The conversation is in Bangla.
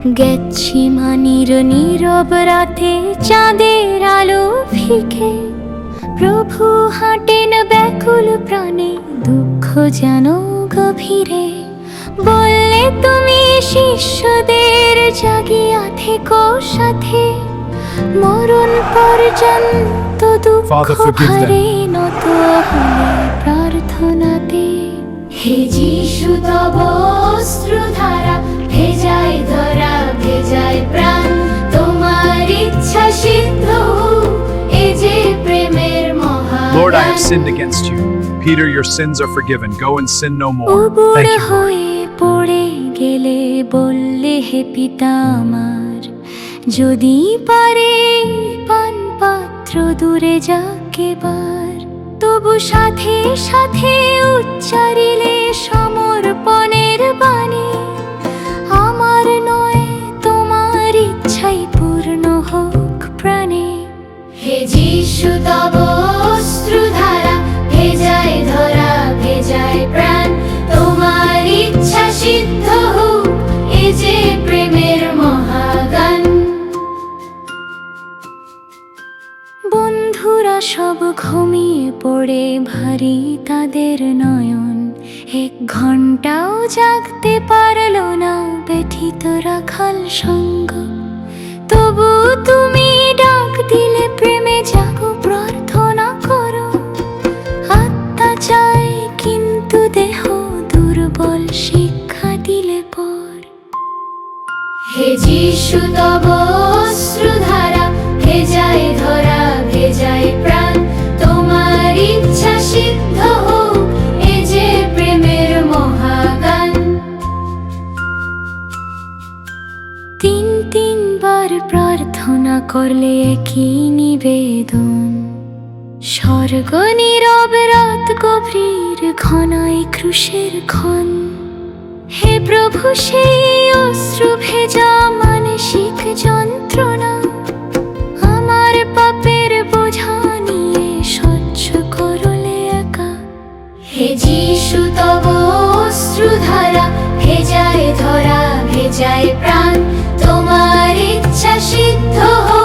গেচ্ছিমানির নীরব রাতে চাঁদের আলো ফিকে প্রভু হাঁটেন ব্যাকুল প্রাণে, দুঃখ যেন গভীরে। বললে তুমি শিষ্যদের জাগিয়া থেকো সাথে, মরণ পর্যন্ত দুঃখ ভারে নত হলে প্রার্থনাতে। হে যিশু তব অশ্রুধারা ভেজায় ধরা ভেজায় প্রাণ, তোমার ইচ্ছা সিদ্ধ হোক, এ যে প্রেমের মহাগান। Lord, I have sinned against you. Peter, your sins are forgiven. Go and sin no more. উবুড় Thank you, Lord. হয়ে পড়ে গেলে বললে, হে পিতা আমার, যদি পারে পান পাত্র দূরে যাক এবার। তবু সাথে সাথে উচ্চারিলে সমর্পণের বাণী, আমার নয় তোমার ইচ্ছাই পূর্ণ হোক প্রাণে। হে যিশু তব অশ্রুধারা ভেজায় ধরা ভেজায় প্রাণ, তোমার ইচ্ছা সিদ্ধ হোক, এ যে প্রেমের মহাগান। বন্ধুরা সব ঘুমিয়ে পড়ে ভারী তাদের নয়ন, 1 ঘন্টাও জাগতে পারল না ব্যথিত রাখাল সঙ্গ। তবু তুমি ডাক দিলে প্রেমে জাগো, প্রার্থনা করো। আত্মা চায় কিন্তু দেহ দুর্বল, শিক্ষা দিলে পর। হে যিশু তব অশ্রুধারা ভেজায় ধরা ভেজায় প্রাণ, তোমার ইচ্ছা সিদ্ধ হোক, এ যে প্রেমের মহাগান। 3বার প্রার্থনা করলে একই নিবেদন, স্বর্গ নীরব রাত গভীর ঘনায় ক্রুশের ক্ষণ। হে প্রভু, সেই অশ্রু ভেজা মানসিক যন্ত্রণা, আমার পাপের বোঝা নিয়ে স্বচ্ছ করলে একা। হে যিশু তব অশ্রুধারা ভেজায় ধরা ভেজায় প্রাণ, তোমার ইচ্ছা সিদ্ধ হোক,